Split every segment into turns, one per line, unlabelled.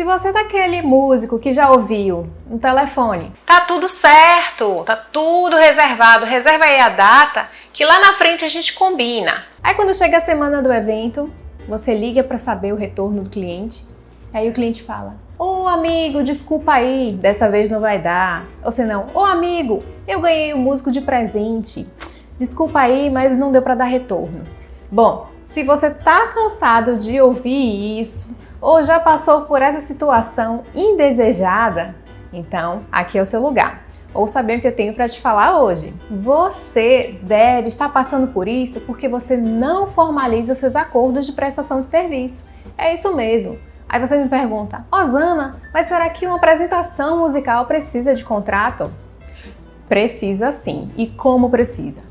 Se você é daquele músico que já ouviu no telefone, tá tudo certo, tá tudo reservado, reserva aí a data que lá na frente a gente combina. Aí quando chega a semana do evento, você liga para saber o retorno do cliente, aí o cliente fala: ô amigo, desculpa aí, dessa vez não vai dar. Ou senão, ô amigo, eu ganhei um músico de presente, desculpa aí, mas não deu para dar retorno. Bom, se você tá cansado de ouvir isso, ou já passou por essa situação indesejada, então aqui é o seu lugar. Ouça bem o que eu tenho para te falar hoje. Você deve estar passando por isso porque você não formaliza seus acordos de prestação de serviço. É isso mesmo. Aí você me pergunta: Rosana, mas será que uma apresentação musical precisa de contrato? Precisa sim. E como precisa?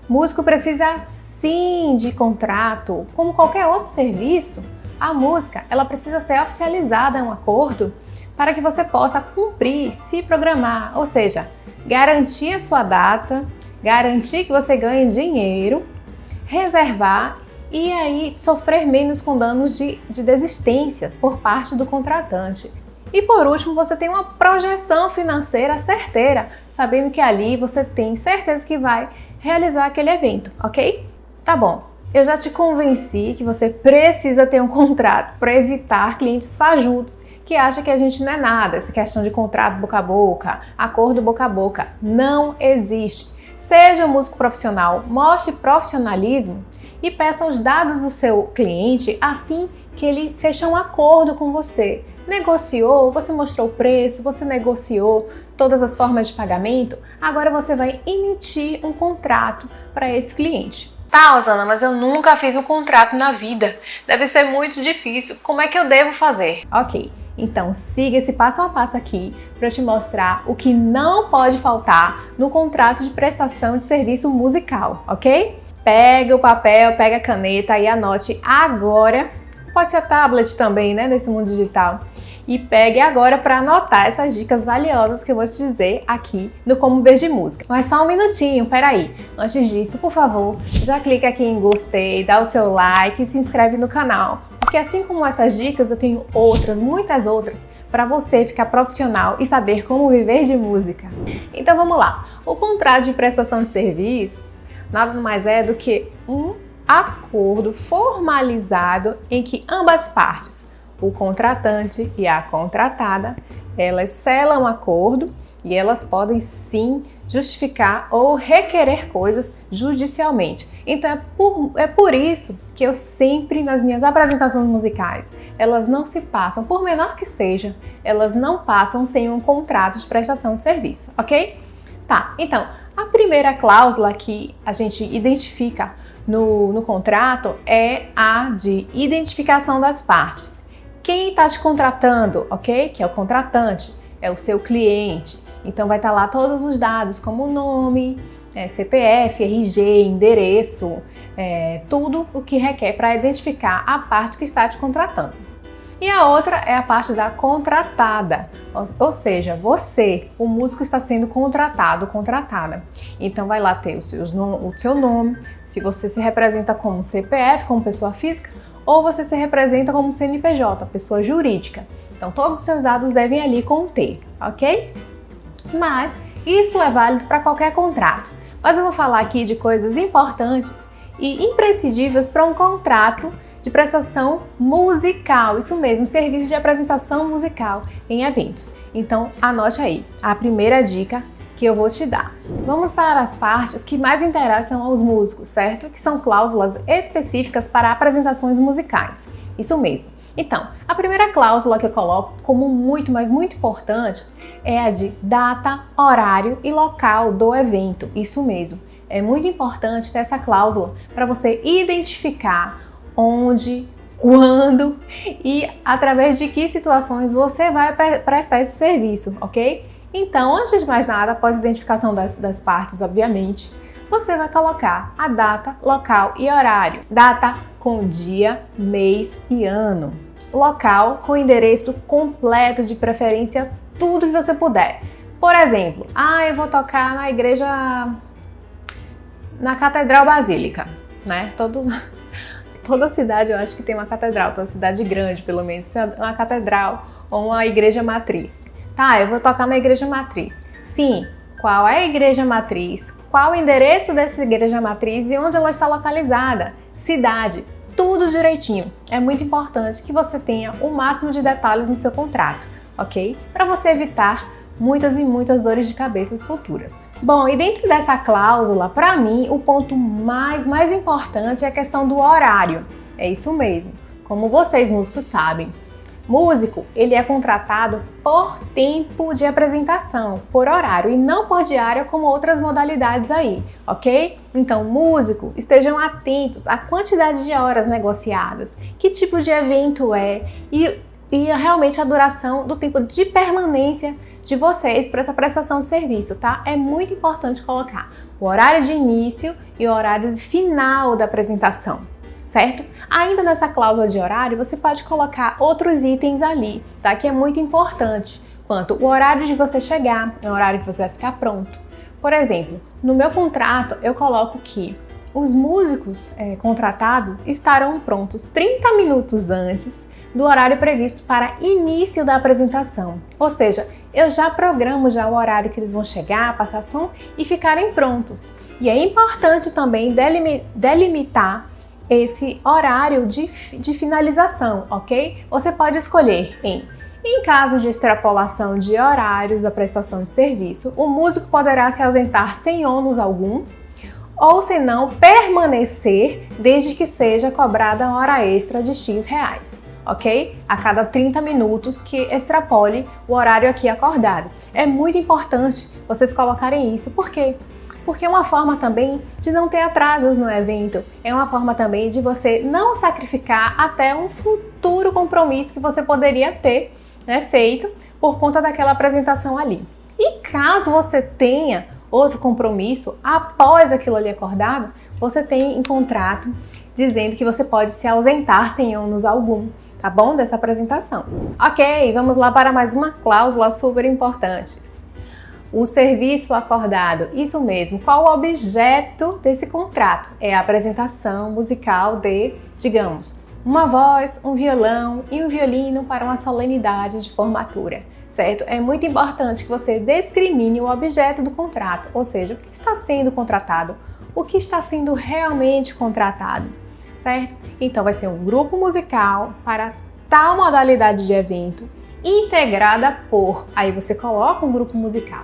Músico precisa sim de contrato, como qualquer outro serviço. A música, ela precisa ser oficializada em um acordo para que você possa cumprir, se programar, ou seja, garantir a sua data, garantir que você ganhe dinheiro, reservar e aí sofrer menos com danos de desistências por parte do contratante. E por último, você tem uma projeção financeira certeira, sabendo que ali você tem certeza que vai realizar aquele evento, ok? Tá bom. Eu já te convenci que você precisa ter um contrato para evitar clientes fajutos que acham que a gente não é nada. Essa questão de contrato boca a boca, acordo boca a boca, não existe. Seja um músico profissional, mostre profissionalismo e peça os dados do seu cliente assim que ele fechar um acordo com você. Negociou, você mostrou o preço, você negociou todas as formas de pagamento, agora você vai emitir um contrato para esse cliente. Tá, Rosana, mas eu nunca fiz um contrato na vida. Deve ser muito difícil. Como é que eu devo fazer? Ok, então siga esse passo a passo aqui para eu te mostrar o que não pode faltar no contrato de prestação de serviço musical, ok? Pega o papel, pega a caneta e anote agora. Pode ser tablet também, né, nesse mundo digital. E pegue agora para anotar essas dicas valiosas que eu vou te dizer aqui no Como Ver de Música. Mas só um minutinho, peraí. Antes disso, por favor, já clica aqui em gostei, dá o seu like e se inscreve no canal. Porque assim como essas dicas, eu tenho outras, muitas outras, para você ficar profissional e saber como viver de música. Então vamos lá. O contrato de prestação de serviços nada mais é do que um acordo formalizado em que ambas partes, o contratante e a contratada, elas selam um acordo e elas podem sim justificar ou requerer coisas judicialmente. Então é por isso que eu sempre nas minhas apresentações musicais, elas não se passam, por menor que seja, elas não passam sem um contrato de prestação de serviço, ok? Tá, então a primeira cláusula que a gente identifica no contrato é a de identificação das partes. Quem está te contratando, ok? Que é o contratante, é o seu cliente. Então vai estar lá todos os dados, como nome, CPF, RG, endereço, tudo o que requer para identificar a parte que está te contratando. E a outra é a parte da contratada, ou seja, você, o músico, está sendo contratado, contratada. Então vai lá ter o seu nome, se você se representa como CPF, como pessoa física, ou você se representa como CNPJ, pessoa jurídica. Então todos os seus dados devem ali conter, ok? Mas isso é válido para qualquer contrato. Mas eu vou falar aqui de coisas importantes e imprescindíveis para um contrato de prestação musical, isso mesmo, serviço de apresentação musical em eventos. Então anote aí a primeira dica que eu vou te dar. Vamos para as partes que mais interessam aos músicos, certo? Que são cláusulas específicas para apresentações musicais, isso mesmo. Então, a primeira cláusula que eu coloco como muito, mas muito importante é a de data, horário e local do evento, isso mesmo. É muito importante ter essa cláusula para você identificar onde, quando e através de que situações você vai prestar esse serviço, ok? Então, antes de mais nada, após a identificação das partes, obviamente, você vai colocar a data, local e horário. Data com dia, mês e ano. Local com endereço completo, de preferência tudo que você puder. Por exemplo, eu vou tocar na igreja, na Catedral Basílica, né? Toda cidade eu acho que tem uma catedral, toda cidade grande pelo menos tem uma catedral ou uma igreja matriz. Tá, eu vou tocar na igreja matriz. Sim, qual é a igreja matriz? Qual o endereço dessa igreja matriz e onde ela está localizada? Cidade, tudo direitinho. É muito importante que você tenha o máximo de detalhes no seu contrato, ok? Para você evitar muitas e muitas dores de cabeça futuras. Bom, e dentro dessa cláusula, para mim, o ponto mais importante é a questão do horário. É isso mesmo. Como vocês, músicos, sabem, músico, ele é contratado por tempo de apresentação, por horário, e não por diária como outras modalidades aí, ok? Então, músico, estejam atentos à quantidade de horas negociadas, que tipo de evento é e realmente a duração do tempo de permanência de vocês para essa prestação de serviço, tá? É muito importante colocar o horário de início e o horário final da apresentação, certo? Ainda nessa cláusula de horário, você pode colocar outros itens ali, tá? Que é muito importante, quanto o horário de você chegar, o horário que você vai ficar pronto. Por exemplo, no meu contrato, eu coloco que os músicos contratados estarão prontos 30 minutos antes do horário previsto para início da apresentação. Ou seja, eu já programo o horário que eles vão chegar, passar som e ficarem prontos. E é importante também delimitar esse horário de finalização, ok? Você pode escolher em caso de extrapolação de horários da prestação de serviço, o músico poderá se ausentar sem ônus algum, ou se não, permanecer desde que seja cobrada a hora extra de X reais, ok? A cada 30 minutos que extrapole o horário aqui acordado. É muito importante vocês colocarem isso, por quê? Porque é uma forma também de não ter atrasos no evento, é uma forma também de você não sacrificar até um futuro compromisso que você poderia ter, né, feito por conta daquela apresentação ali. E caso você tenha outro compromisso após aquilo ali acordado, você tem em contrato dizendo que você pode se ausentar sem ônus algum, tá bom? Dessa apresentação. Ok, vamos lá para mais uma cláusula super importante. O serviço acordado, isso mesmo. Qual o objeto desse contrato? É a apresentação musical de, digamos, uma voz, um violão e um violino para uma solenidade de formatura, certo? É muito importante que você discrimine o objeto do contrato, ou seja, o que está sendo contratado, o que está sendo realmente contratado, certo? Então vai ser um grupo musical para tal modalidade de evento, integrada por, aí você coloca um grupo musical.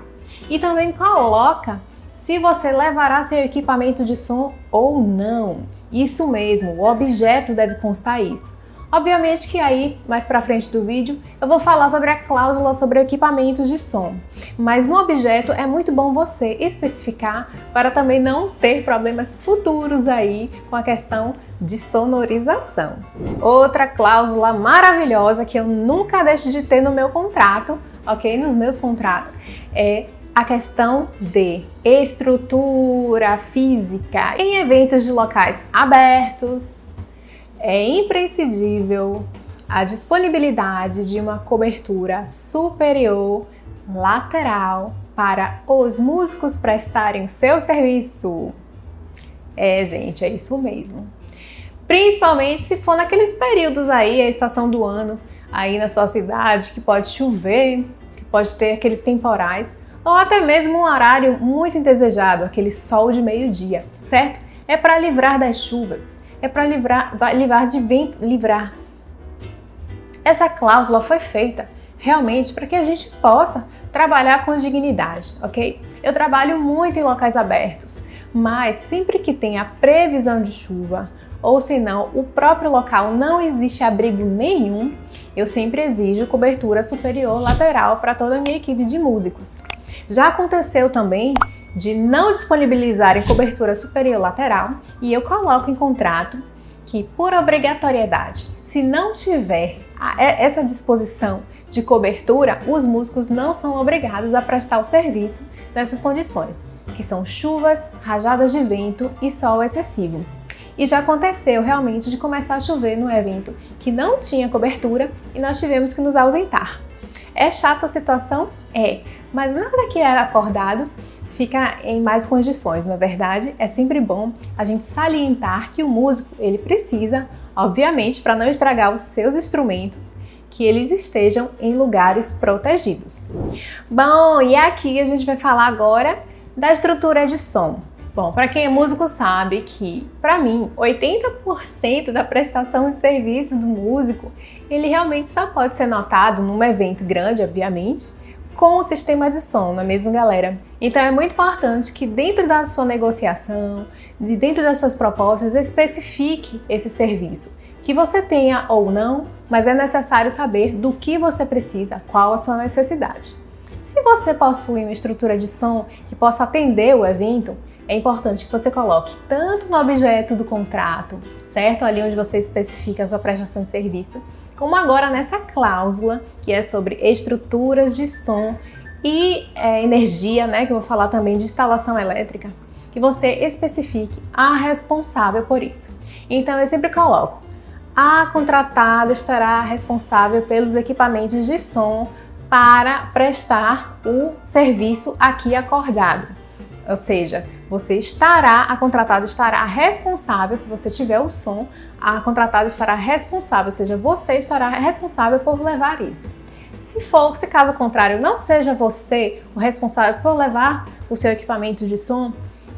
E também coloca se você levará seu equipamento de som ou não. Isso mesmo, o objeto deve constar isso. Obviamente que aí, mais pra frente do vídeo, eu vou falar sobre a cláusula sobre equipamentos de som. Mas no objeto é muito bom você especificar para também não ter problemas futuros aí com a questão de sonorização. Outra cláusula maravilhosa que eu nunca deixo de ter no meu contrato, ok? Nos meus contratos, é a questão de estrutura física. Em eventos de locais abertos, é imprescindível a disponibilidade de uma cobertura superior lateral para os músicos prestarem o seu serviço. Gente, é isso mesmo. Principalmente se for naqueles períodos aí, a estação do ano, aí na sua cidade, que pode chover, que pode ter aqueles temporais, ou até mesmo um horário muito indesejado, aquele sol de meio-dia, certo? É para livrar das chuvas, é para livrar de vento, livrar. Essa cláusula foi feita realmente para que a gente possa trabalhar com dignidade, ok? Eu trabalho muito em locais abertos, mas sempre que tem a previsão de chuva, ou senão o próprio local não existe abrigo nenhum, eu sempre exijo cobertura superior lateral para toda a minha equipe de músicos. Já aconteceu também de não disponibilizarem cobertura superior lateral e eu coloco em contrato que, por obrigatoriedade, se não tiver essa disposição de cobertura, os músicos não são obrigados a prestar o serviço nessas condições, que são chuvas, rajadas de vento e sol excessivo. E já aconteceu realmente de começar a chover no evento que não tinha cobertura e nós tivemos que nos ausentar. É chata a situação? É, mas nada que é acordado fica em mais condições, na verdade. É sempre bom a gente salientar que o músico, ele precisa, obviamente, para não estragar os seus instrumentos, que eles estejam em lugares protegidos. Bom, e aqui a gente vai falar agora da estrutura de som. Bom, para quem é músico sabe que, para mim, 80% da prestação de serviço do músico, ele realmente só pode ser notado num evento grande, obviamente, com o sistema de som, não é mesmo, galera? Então é muito importante que dentro da sua negociação, dentro das suas propostas, especifique esse serviço. Que você tenha ou não, mas é necessário saber do que você precisa, qual a sua necessidade. Se você possui uma estrutura de som que possa atender o evento, é importante que você coloque tanto no objeto do contrato, certo? Ali onde você especifica a sua prestação de serviço, como agora nessa cláusula, que é sobre estruturas de som e energia, né? Que eu vou falar também de instalação elétrica, que você especifique a responsável por isso. Então eu sempre coloco: a contratada estará responsável pelos equipamentos de som para prestar o serviço aqui acordado. Ou seja, a contratada estará responsável, se você tiver o som, a contratada estará responsável, ou seja, você estará responsável por levar isso. Se caso contrário, não seja você o responsável por levar o seu equipamento de som,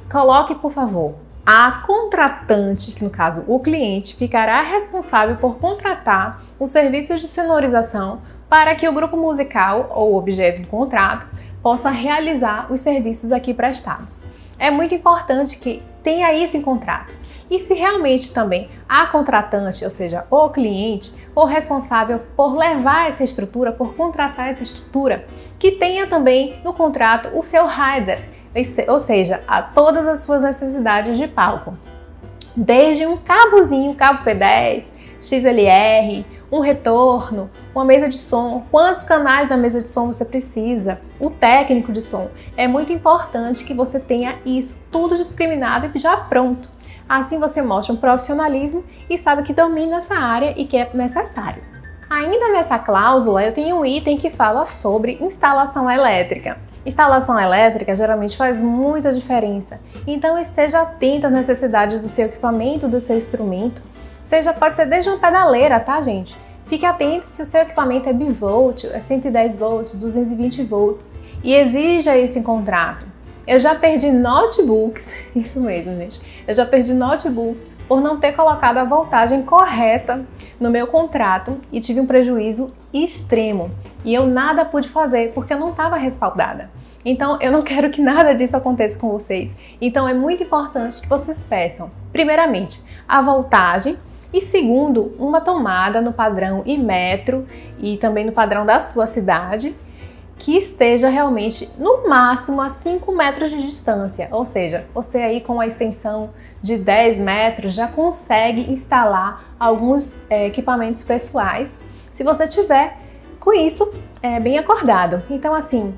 coloque, por favor, a contratante, que no caso o cliente, ficará responsável por contratar o serviço de sonorização para que o grupo musical ou objeto do contrato possa realizar os serviços aqui prestados. É muito importante que tenha isso em contrato. E se realmente também a contratante, ou seja, o cliente, o responsável por levar essa estrutura, por contratar essa estrutura, que tenha também no contrato o seu rider, ou seja, a todas as suas necessidades de palco. Desde um cabozinho, cabo P10, XLR, um retorno, uma mesa de som, quantos canais da mesa de som você precisa, o técnico de som. É muito importante que você tenha isso tudo discriminado e já pronto. Assim você mostra um profissionalismo e sabe que domina essa área e que é necessário. Ainda nessa cláusula, eu tenho um item que fala sobre instalação elétrica. Instalação elétrica geralmente faz muita diferença, então esteja atento às necessidades do seu equipamento, do seu instrumento. Pode ser desde uma pedaleira, tá, gente? Fique atento se o seu equipamento é bivolt, é 110 volts, 220 volts e exija isso em contrato. Eu já perdi notebooks, isso mesmo, gente. Eu já perdi notebooks por não ter colocado a voltagem correta no meu contrato e tive um prejuízo extremo. E eu nada pude fazer porque eu não estava respaldada. Então, eu não quero que nada disso aconteça com vocês. Então, é muito importante que vocês peçam, primeiramente, a voltagem e, segundo, uma tomada no padrão Imetro e também no padrão da sua cidade, que esteja realmente no máximo a 5 metros de distância. Ou seja, você aí com a extensão de 10 metros já consegue instalar alguns equipamentos pessoais, se você tiver com isso bem acordado. Então, assim,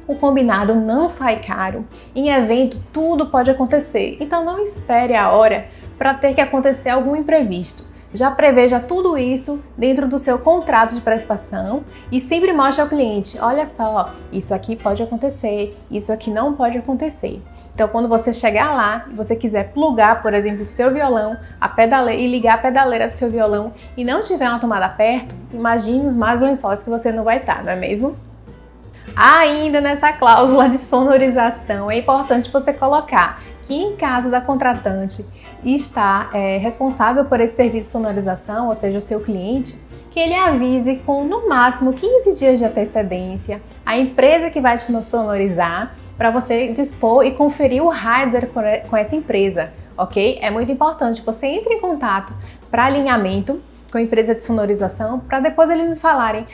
o combinado não sai caro. Em evento, tudo pode acontecer. Então, não espere a hora para ter que acontecer algum imprevisto. Já preveja tudo isso dentro do seu contrato de prestação e sempre mostre ao cliente: olha só, isso aqui pode acontecer, isso aqui não pode acontecer. Então, quando você chegar lá e você quiser plugar, por exemplo, o seu violão, a pedaleira, e ligar a pedaleira do seu violão e não tiver uma tomada perto, imagine os mais lençóis que você não vai estar, não é mesmo? Ainda nessa cláusula de sonorização, é importante você colocar que em caso da contratante estar responsável por esse serviço de sonorização, ou seja, o seu cliente, que ele avise com no máximo 15 dias de antecedência a empresa que vai te sonorizar para você dispor e conferir o rider com essa empresa, ok? É muito importante que você entre em contato para alinhamento com a empresa de sonorização, para depois eles nos falarem: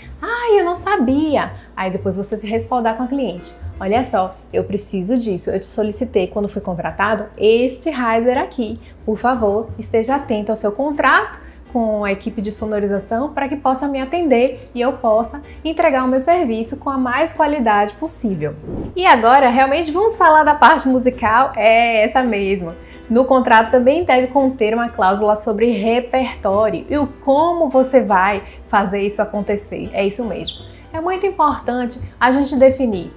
eu não sabia. Aí depois você se respaldar com a cliente: olha só, eu preciso disso, eu te solicitei quando fui contratado este rider aqui. Por favor, esteja atento ao seu contrato com a equipe de sonorização para que possa me atender e eu possa entregar o meu serviço com a mais qualidade possível. E agora, realmente vamos falar da parte musical, é essa mesmo. No contrato também deve conter uma cláusula sobre repertório e o como você vai fazer isso acontecer, é isso mesmo. É muito importante a gente definir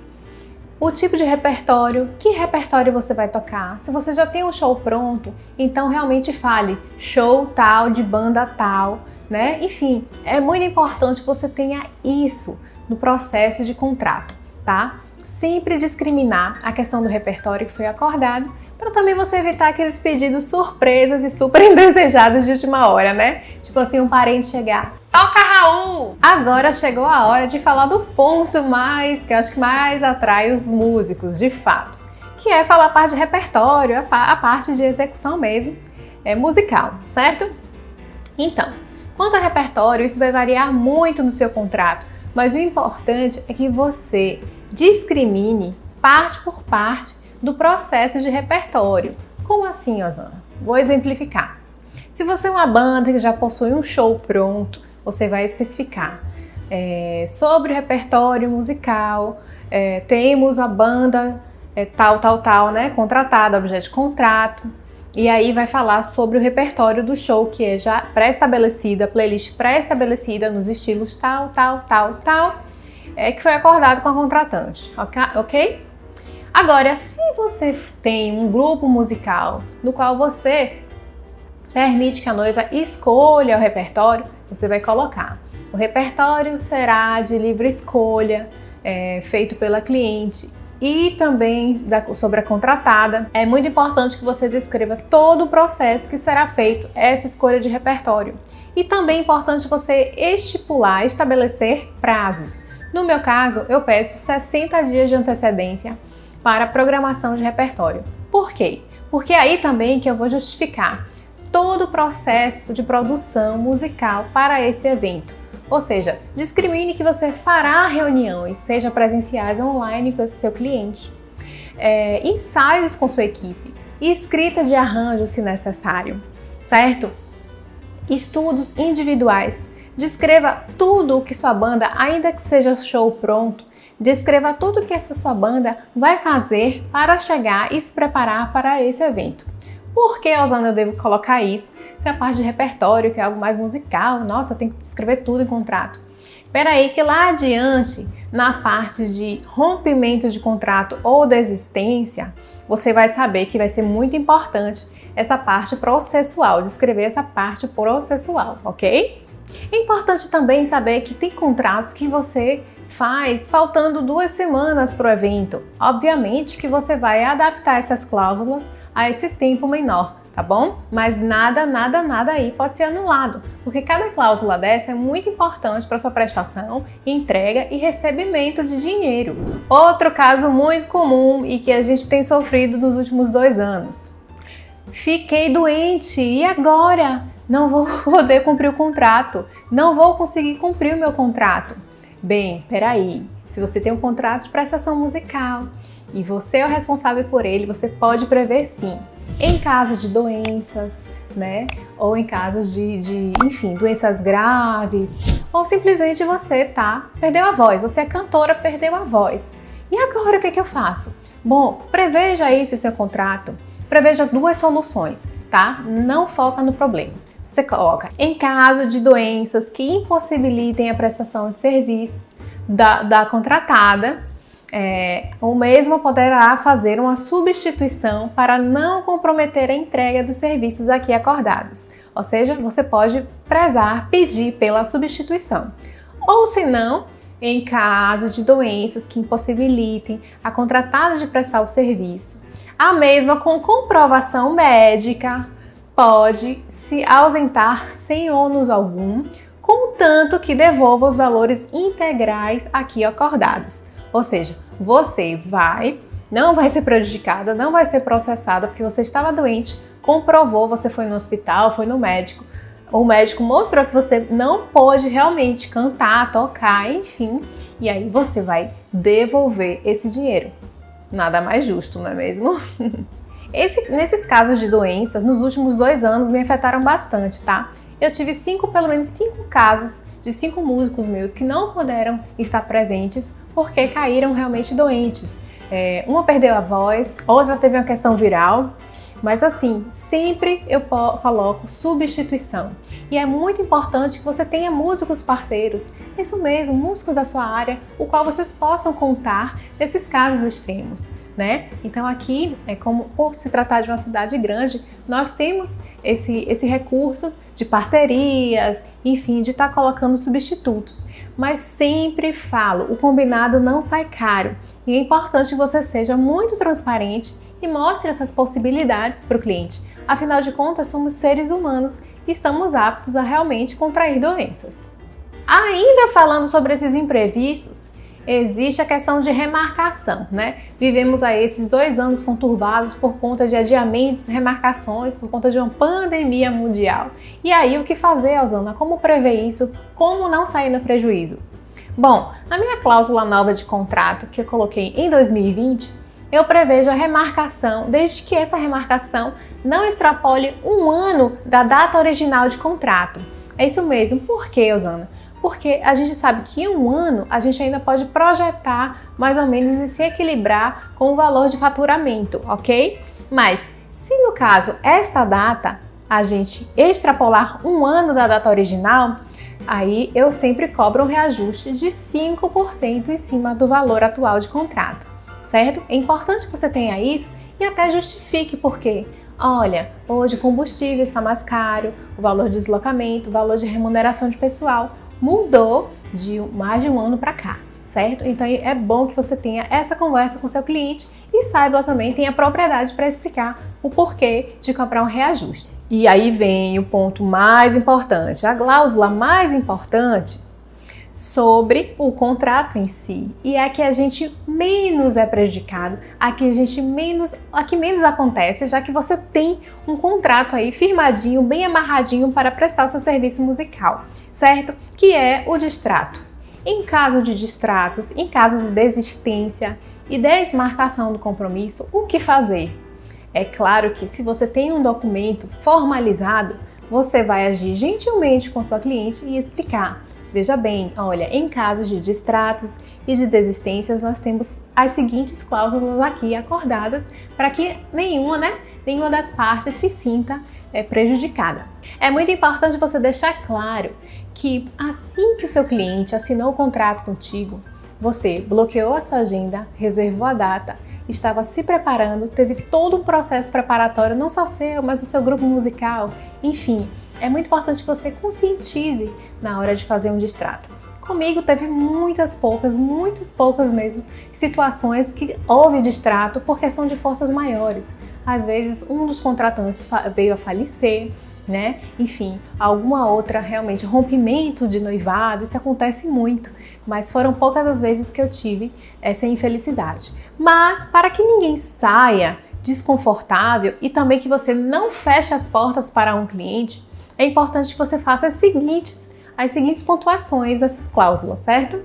o tipo de repertório, que repertório você vai tocar. Se você já tem um show pronto, então realmente fale show tal, de banda tal, né? Enfim, é muito importante que você tenha isso no processo de contrato, tá? Sempre discriminar a questão do repertório que foi acordado, para também você evitar aqueles pedidos surpresas e super indesejados de última hora, né? Tipo assim, um parente chegar, toca Raul! Agora chegou a hora de falar do ponto mais, que eu acho que mais atrai os músicos, de fato, que é falar a parte de repertório, a parte de execução mesmo, musical, certo? Então, quanto a repertório, isso vai variar muito no seu contrato, mas o importante é que você discrimine parte por parte do processo de repertório. Como assim, Osana? Vou exemplificar. Se você é uma banda que já possui um show pronto, você vai especificar sobre o repertório musical, temos a banda tal, né, contratada, objeto de contrato, e aí vai falar sobre o repertório do show, que é já pré-estabelecida, playlist pré-estabelecida nos estilos tal, que foi acordado com a contratante, ok? Agora, se você tem um grupo musical no qual você permite que a noiva escolha o repertório, você vai colocar. O repertório será de livre escolha, feito pela cliente, e também sobre a contratada. É muito importante que você descreva todo o processo que será feito essa escolha de repertório. E também é importante você estabelecer prazos. No meu caso, eu peço 60 dias de antecedência para a programação de repertório. Por quê? Porque aí também que eu vou justificar todo o processo de produção musical para esse evento. Ou seja, discrimine que você fará reuniões, seja presenciais ou online com esse seu cliente, ensaios com sua equipe, escrita de arranjo se necessário, certo? Estudos individuais. Descreva tudo o que sua banda, ainda que seja show pronto, descreva tudo o que essa sua banda vai fazer para chegar e se preparar para esse evento. Por que, Osana, eu devo colocar isso? Se é a parte de repertório, que é algo mais musical, nossa, eu tenho que descrever tudo em contrato. Peraí, que lá adiante, na parte de rompimento de contrato ou desistência, você vai saber que vai ser muito importante essa parte processual, descrever essa parte processual, ok? É importante também saber que tem contratos que você faz faltando 2 semanas para o evento. Obviamente que você vai adaptar essas cláusulas a esse tempo menor, tá bom? Mas nada aí pode ser anulado, porque cada cláusula dessa é muito importante para sua prestação, entrega e recebimento de dinheiro. Outro caso muito comum e que a gente tem sofrido nos últimos 2 anos. Fiquei doente e agora? Não vou poder cumprir o contrato, não vou conseguir cumprir o meu contrato. Bem, peraí, se você tem um contrato de prestação musical e você é o responsável por ele, você pode prever sim. Em caso de doenças, né? Ou em casos enfim, doenças graves, ou simplesmente você perdeu a voz, você é cantora, perdeu a voz. E agora o que eu faço? Bom, preveja aí esse seu contrato, preveja 2 soluções, tá? Não foca no problema. Você coloca, em caso de doenças que impossibilitem a prestação de serviços da contratada, o mesmo poderá fazer uma substituição para não comprometer a entrega dos serviços aqui acordados. Ou seja, você pode pedir pela substituição. Ou se não, em caso de doenças que impossibilitem a contratada de prestar o serviço, a mesma com comprovação médica pode se ausentar sem ônus algum, contanto que devolva os valores integrais aqui acordados. Ou seja, você não vai ser prejudicada, não vai ser processada porque você estava doente, comprovou, você foi no hospital, foi no médico, o médico mostrou que você não pôde realmente cantar, tocar, enfim, e aí você vai devolver esse dinheiro. Nada mais justo, não é mesmo? Nesses casos de doenças, nos últimos 2 anos me afetaram bastante, tá? Eu tive pelo menos 5 casos de 5 músicos meus que não puderam estar presentes porque caíram realmente doentes. Uma perdeu a voz, outra teve uma questão viral, mas assim, sempre eu coloco substituição. E é muito importante que você tenha músicos parceiros, isso mesmo, músicos da sua área, o qual vocês possam contar nesses casos extremos, né? Então aqui, como por se tratar de uma cidade grande, nós temos esse recurso de parcerias, enfim, de estar colocando substitutos. Mas sempre falo, o combinado não sai caro e é importante que você seja muito transparente e mostre essas possibilidades para o cliente. Afinal de contas, somos seres humanos e estamos aptos a realmente contrair doenças. Ainda falando sobre esses imprevistos, existe a questão de remarcação, né? Vivemos aí esses 2 anos conturbados por conta de adiamentos, remarcações, por conta de uma pandemia mundial. E aí, o que fazer, Osana? Como prever isso? Como não sair no prejuízo? Bom, na minha cláusula nova de contrato, que eu coloquei em 2020, eu prevejo a remarcação, desde que essa remarcação não extrapole 1 ano da data original de contrato. É isso mesmo. Por quê, Osana? Porque a gente sabe que em 1 ano a gente ainda pode projetar mais ou menos e se equilibrar com o valor de faturamento, ok? Mas se no caso esta data a gente extrapolar 1 ano da data original, aí eu sempre cobro um reajuste de 5% em cima do valor atual de contrato, certo? É importante que você tenha isso e até justifique por quê. Olha, hoje o combustível está mais caro, o valor de deslocamento, o valor de remuneração de pessoal mudou de mais de 1 ano para cá, certo? Então é bom que você tenha essa conversa com seu cliente e saiba também, tenha propriedade para explicar o porquê de cobrar um reajuste. E aí vem o ponto mais importante, a cláusula mais importante sobre o contrato em si. E é que a gente menos é prejudicado, a que menos acontece, já que você tem um contrato aí firmadinho, bem amarradinho para prestar o seu serviço musical, certo? Que é o distrato. Em caso de distratos, em caso de desistência e desmarcação do compromisso, o que fazer? É claro que se você tem um documento formalizado, você vai agir gentilmente com sua cliente e explicar. Veja bem, olha, em casos de distratos e de desistências, nós temos as seguintes cláusulas aqui acordadas para que nenhuma das partes se sinta prejudicada. É muito importante você deixar claro que assim que o seu cliente assinou o contrato contigo, você bloqueou a sua agenda, reservou a data, estava se preparando, teve todo um processo preparatório, não só seu, mas do seu grupo musical, enfim. É muito importante que você conscientize na hora de fazer um distrato. Comigo teve muitas poucas mesmo, situações que houve distrato por questão de forças maiores. Às vezes um dos contratantes veio a falecer, né? Enfim, alguma outra realmente rompimento de noivado, isso acontece muito, mas foram poucas as vezes que eu tive essa infelicidade. Mas para que ninguém saia desconfortável e também que você não feche as portas para um cliente, é importante que você faça as seguintes pontuações dessas cláusulas, certo?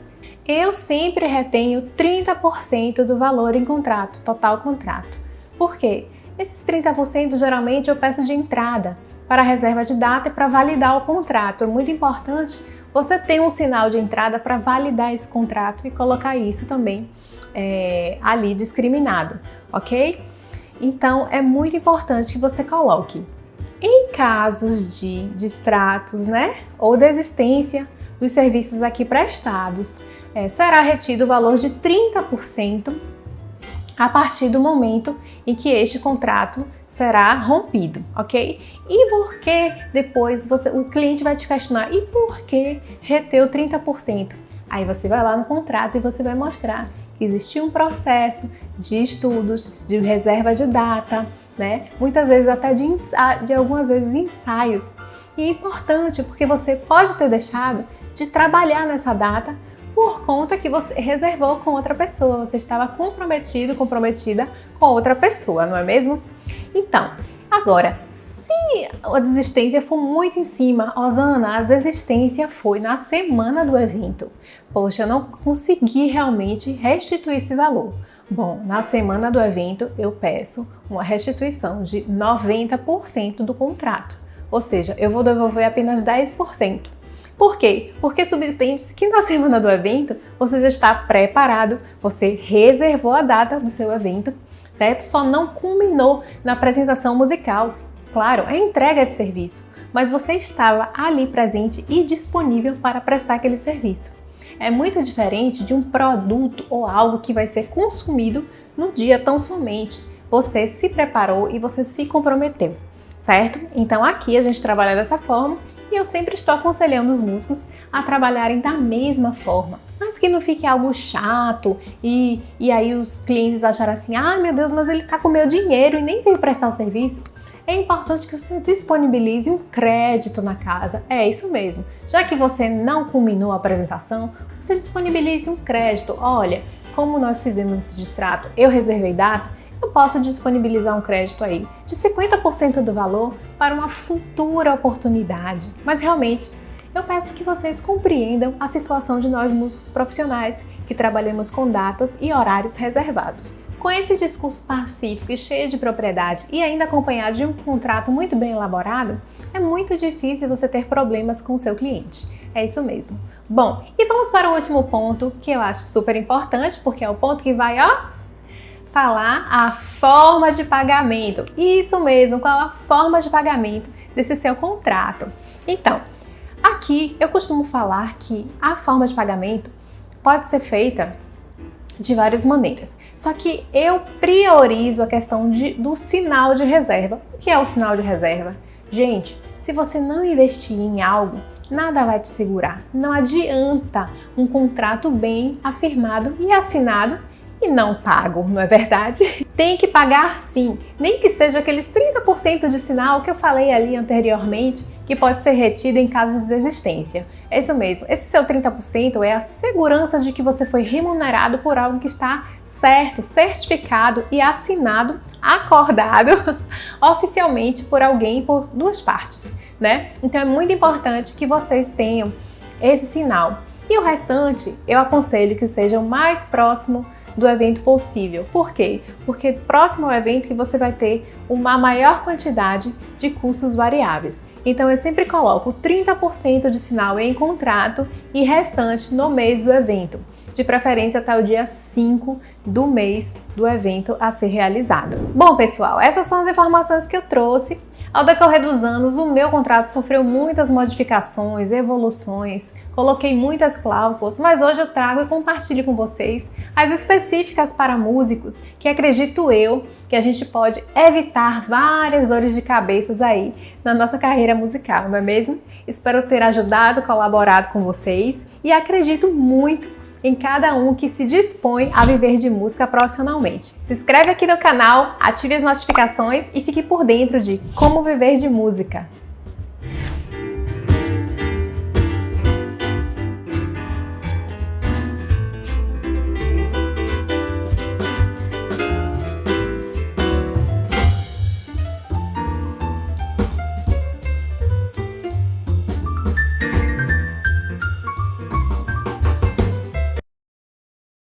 Eu sempre retenho 30% do valor em contrato, total contrato. Por quê? Esses 30% geralmente eu peço de entrada para a reserva de data e para validar o contrato. É muito importante você ter um sinal de entrada para validar esse contrato e colocar isso também ali discriminado, ok? Então é muito importante que você coloque. Em casos de distratos, né, ou desistência dos serviços aqui prestados, será retido o valor de 30% a partir do momento em que este contrato será rompido, ok? E por que depois o cliente vai te questionar, e por que reteu 30%? Aí você vai lá no contrato e você vai mostrar que existiu um processo de estudos, de reserva de data, né? Muitas vezes até de algumas vezes ensaios. E é importante porque você pode ter deixado de trabalhar nessa data por conta que você reservou com outra pessoa, você estava comprometido, comprometida com outra pessoa, não é mesmo? Então, agora, se a desistência for muito em cima, Osana, a desistência foi na semana do evento. Poxa, eu não consegui realmente restituir esse valor. Bom, na semana do evento eu peço uma restituição de 90% do contrato, ou seja, eu vou devolver apenas 10%. Por quê? Porque subentende que na semana do evento você já está preparado, você reservou a data do seu evento, certo? Só não culminou na apresentação musical, claro, a entrega de serviço, mas você estava ali presente e disponível para prestar aquele serviço. é muito diferente de um produto ou algo que vai ser consumido no dia tão somente. Você se preparou e você se comprometeu, certo? Então aqui a gente trabalha dessa forma e eu sempre estou aconselhando os músicos a trabalharem da mesma forma. Mas que não fique algo chato e aí os clientes acharem assim, ah, meu Deus, mas ele tá com meu dinheiro e nem veio prestar o serviço. É importante que você disponibilize um crédito na casa. É isso mesmo. Já que você não culminou a apresentação, você disponibilize um crédito. Olha, como nós fizemos esse distrato, eu reservei data, eu posso disponibilizar um crédito aí de 50% do valor para uma futura oportunidade. Mas realmente, eu peço que vocês compreendam a situação de nós músicos profissionais que trabalhamos com datas e horários reservados. Com esse discurso pacífico e cheio de propriedade e ainda acompanhado de um contrato muito bem elaborado, é muito difícil você ter problemas com o seu cliente. É isso mesmo. Bom, e vamos para o último ponto que eu acho super importante, porque é o ponto que vai, falar a forma de pagamento. Isso mesmo, qual a forma de pagamento desse seu contrato. Então, aqui eu costumo falar que a forma de pagamento pode ser feita de várias maneiras. Só que eu priorizo a questão do sinal de reserva. O que é o sinal de reserva? Gente, se você não investir em algo, nada vai te segurar. Não adianta um contrato bem afirmado e assinado e não pago, não é verdade? Tem que pagar sim, nem que seja aqueles 30% de sinal que eu falei ali anteriormente, que pode ser retido em caso de desistência. É isso mesmo, esse seu 30% é a segurança de que você foi remunerado por algo que está certo, certificado e assinado, acordado oficialmente por alguém, por duas partes, né? Então é muito importante que vocês tenham esse sinal. E o restante, eu aconselho que seja o mais próximo do evento possível. Por quê? Porque próximo ao evento que você vai ter uma maior quantidade de custos variáveis. Então eu sempre coloco 30% de sinal em contrato e restante no mês do evento, de preferência até o dia 5 do mês do evento a ser realizado. Bom, pessoal, essas são as informações que eu trouxe. Ao decorrer dos anos, o meu contrato sofreu muitas modificações, evoluções, coloquei muitas cláusulas, mas hoje eu trago e compartilho com vocês as específicas para músicos, que acredito eu que a gente pode evitar várias dores de cabeça aí na nossa carreira musical, não é mesmo? Espero ter ajudado, colaborado com vocês e acredito muito em cada um que se dispõe a viver de música profissionalmente. Se inscreve aqui no canal, ative as notificações e fique por dentro de como viver de música.